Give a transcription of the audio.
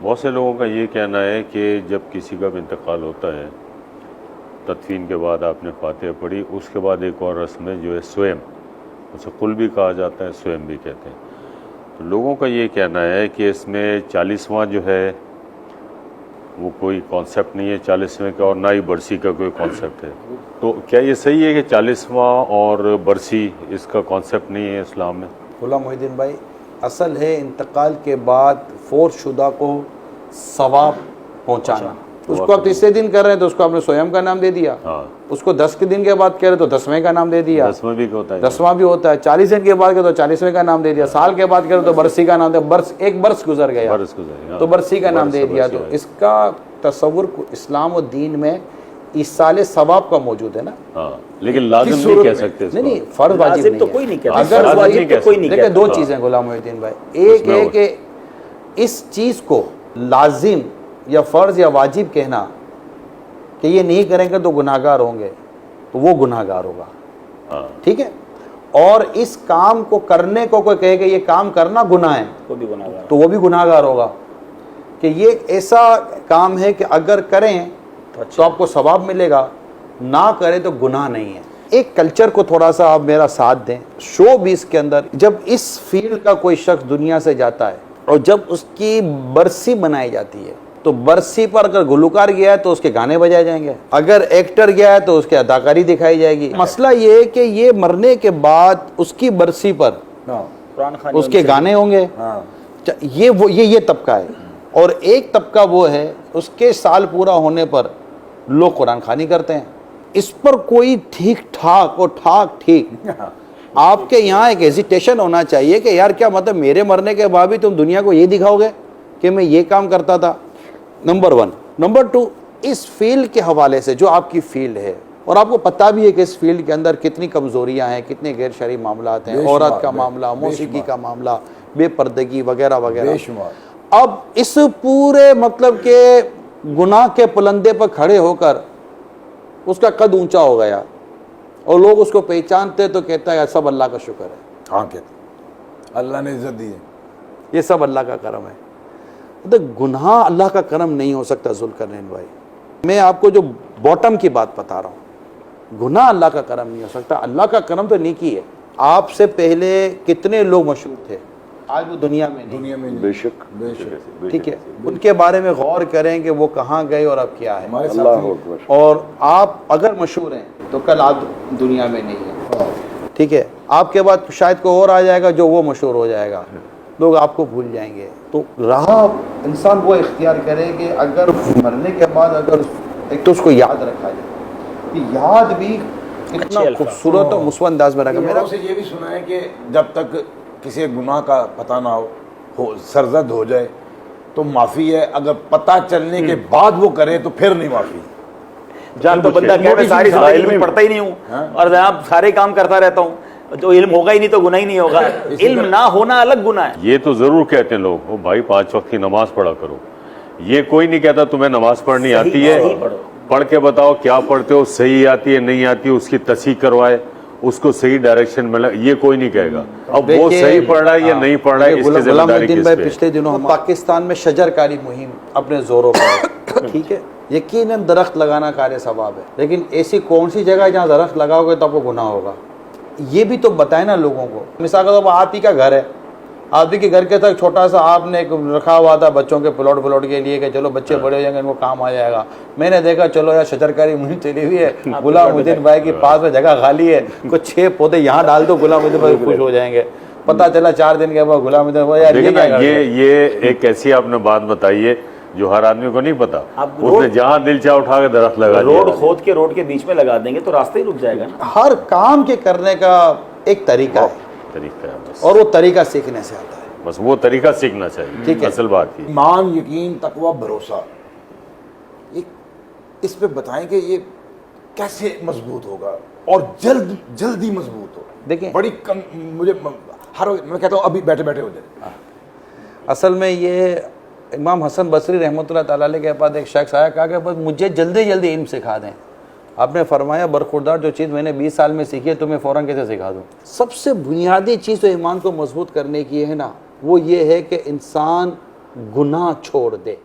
بہت سے لوگوں کا یہ کہنا ہے کہ جب کسی کا بھی انتقال ہوتا ہے، تدفین کے بعد آپ نے فاتحہ پڑھی، اس کے بعد ایک اور رسم ہے جو ہے سویم، اسے قل بھی کہا جاتا ہے، سویم بھی کہتے ہیں۔ تو لوگوں کا یہ کہنا ہے کہ اس میں 40واں جو ہے وہ کوئی کانسیپٹ نہیں ہے 40ویں کا، اور نہ ہی برسی کا کوئی کانسیپٹ ہے۔ تو کیا یہ صحیح ہے کہ 40واں اور برسی اس کا کانسیپٹ نہیں ہے اسلام میں؟ غلام محی الدین بھائی، اصل ہے انتقال کے بعد فوت شدہ کو ثواب پہنچانا۔ اس کو آپ تیسرے دن کر رہے ہیں تو اس کو آپ نے سویم کا نام دے دیا، اس کو 10 کے دن کے بعد کہہ رہے تو 10ویں کا نام دے دیا، 10واں بھی ہوتا ہے، 10واں بھی ہوتا ہے، 40 دن کے بعد کہہ تو 40ویں کا نام دے دیا، سال کے بعد کہہ تو برسی کا نام دے، ایک برس گزر گیا تو برسی کا نام دے دیا۔ تو اس کا تصور اسلام و دین میں ایصال ثواب کا موجود ہے نا، لیکن لازم نہیں کہہ سکتے، نہیں فرض واجب تو کوئی نہیں کہتا، اگر واجب تو کوئی نہیں دیکھیں کہتا۔ دو چیزیں غلام محی الدین بھائی، ایک ہے کہ اس چیز کو لازم یا فرض یا واجب کہنا کہ یہ نہیں کریں گے تو گناہگار ہوں گے، تو وہ گناہگار ہوگا، ٹھیک ہے۔ اور اس کام کو کرنے کو کوئی کہے کہ یہ کام کرنا گناہ ہے تو وہ بھی گناہگار ہوگا، کہ یہ ایسا کام ہے کہ اگر کریں تو آپ کو ثواب ملے گا، نہ کریں تو گناہ نہیں ہے۔ ایک کلچر کو تھوڑا سا آپ میرا ساتھ دیں، شو بیس کے اندر جب اس فیلڈ کا کوئی شخص دنیا سے جاتا ہے اور جب اس کی برسی منائی جاتی ہے تو برسی پر اگر گلوکار گیا ہے تو اس کے گانے بجائے جائیں گے، اگر ایکٹر گیا ہے تو اس کی اداکاری دکھائی جائے گی۔ مسئلہ یہ ہے کہ یہ مرنے کے بعد اس کی برسی پر اس کے گانے ہوں گے، یہ طبقہ ہے۔ اور ایک طبقہ وہ ہے اس کے سال پورا ہونے پر لوگ قرآن خوانی کرتے ہیں، اس پر کوئی ٹھیک ٹھاک اور ٹھاک ٹھیک آپ کے یہاں ایک ہیزیٹیشن ہونا چاہیے کہ یار کیا مطلب میرے مرنے کے بعد بھی تم دنیا کو یہ دکھاؤ گے کہ میں یہ کام کرتا تھا، نمبر 1۔ نمبر 2، اس فیلڈ کے حوالے سے جو آپ کی فیلڈ ہے، اور آپ کو پتہ بھی ہے کہ اس فیلڈ کے اندر کتنی کمزوریاں ہیں، کتنے غیر شرعی معاملات ہیں، عورت کا معاملہ، موسیقی کا معاملہ، بے پردگی وغیرہ وغیرہ۔ اب اس پورے مطلب کہ گناہ کے پلندے پر کھڑے ہو کر اس کا قد اونچا ہو گیا اور لوگ اس کو پہچانتے تو کہتا ہے سب اللہ کا شکر ہے، ہاں کہتے اللہ نے عزت دی ہے، یہ سب اللہ کا کرم ہے۔ تو گناہ اللہ کا کرم نہیں ہو سکتا ذوالقرنین بھائی، میں آپ کو جو باٹم کی بات بتا رہا ہوں، گناہ اللہ کا کرم نہیں ہو سکتا، اللہ کا کرم تو نیکی ہے۔ آپ سے پہلے کتنے لوگ مشہور تھے، آج وہ دنیا میں نہیں، بے شک، ٹھیک ہے، ان کے بارے میں غور کریں کہ وہ کہاں گئے اور اب کیا ہے۔ اللہ اکبر۔ اور آپ اگر مشہور ہیں تو کل آپ دنیا میں نہیں ہیں، ٹھیک ہے، آپ کے بعد شاید کوئی اور آ جائے گا جو وہ مشہور ہو جائے گا، لوگ آپ کو بھول جائیں گے۔ تو راہ انسان وہ اختیار کرے کہ اگر مرنے کے بعد اگر ایک تو اس کو یاد رکھا جائے، کہ یاد بھی اتنا خوبصورت اور مثبت انداز میں رکھا۔ میرا سے یہ بھی سنا ہے کہ جب تک کسی گناہ کا پتہ نہ ہو سرزد ہو جائے تو معافی ہے، اگر پتہ چلنے کے بعد وہ کرے تو پھر نہیں معافی۔ جان تو بندہ کہہ رہا ہے ساری زندگی پڑھتا ہی نہیں ہوں اور جناب سارے کام کرتا رہتا ہوں، تو علم ہوگا ہی نہیں تو گناہ ہی نہیں ہوگا، علم نہ ہونا الگ گناہ ہے۔ یہ تو ضرور کہتے ہیں لوگ، بھائی 5 وقت کی نماز پڑھا کرو، یہ کوئی نہیں کہتا تمہیں نماز پڑھنی آتی ہے، پڑھ کے بتاؤ کیا پڑھتے ہو، صحیح آتی ہے نہیں آتی، اس کی تصحیح کروائے، اس کو صحیح ڈائریکشن میں یہ کوئی نہیں کہے گا۔ اب وہ صحیح پڑھ رہا ہے یا نہیں پڑھ رہا ہے، اس کی ذمہ داری کس پہ ہے؟ پچھلے دنوں پاکستان میں شجر کاری مہم اپنے زوروں پر، ٹھیک ہے، یقیناً درخت لگانا کار ثواب ہے، لیکن ایسی کون سی جگہ ہے جہاں درخت لگاؤ گے تو آپ کو گناہ ہوگا؟ یہ بھی تو بتائیں نا لوگوں کو۔ مثال کے طور پر آپ ہی کا گھر ہے، آپ ہی کے گھر کے ساتھ چھوٹا سا آپ نے ایک رکھا ہوا تھا بچوں کے پلاٹ کے لیے کہ چلو بچے بڑے ہو جائیں گے ان کو کام آ جائے گا، میں نے دیکھا چلو یار شجرکاری مہم چلی ہوئی ہے، غلام محی الدین بھائی کے پاس میں جگہ خالی ہے، کچھ 6 پودے یہاں ڈال دو، غلام محی الدین بھائی خوش ہو جائیں گے۔ پتہ چلا 4 دن کے بعد غلام محی الدین بھائی یار یہ ایک ایسی آپ نے بات بتائی ہے جو ہر آدمی کو نہیں پتا، اس نے جہاں دل چاہ اٹھا کے درخت لگا دیا، روڈ کھود کے روڈ کے بیچ میں لگا دیں گے تو راستہ ہی رک جائے گا نا۔ ہر کام کے کرنے کا ایک طریقہ ہے اور وہ طریقہ سیکھنے سے آتا ہے، بس وہ طریقہ سیکھنا چاہیے، اصل بات یہ۔ ایمان، یقین، تقوی، بھروسہ، اس پہ بتائیں کہ یہ کیسے مضبوط ہوگا اور جلدی مضبوط ہو۔ دیکھیں بڑی مجھے میں کہتا ہوں ابھی بیٹھے بیٹھے ہو جائے۔ اصل میں یہ امام حسن بصری رحمۃ اللہ تعالیٰ علیہ کے پاس ایک شخص آیا، کہا کہ بس مجھے جلدی علم سکھا دیں۔ آپ نے فرمایا برخوردار جو چیز میں نے 20 سال میں سیکھی ہے تمہیں فوراً کیسے سکھا دوں؟ سب سے بنیادی چیز جو ایمان کو مضبوط کرنے کی ہے نا، وہ یہ ہے کہ انسان گناہ چھوڑ دے.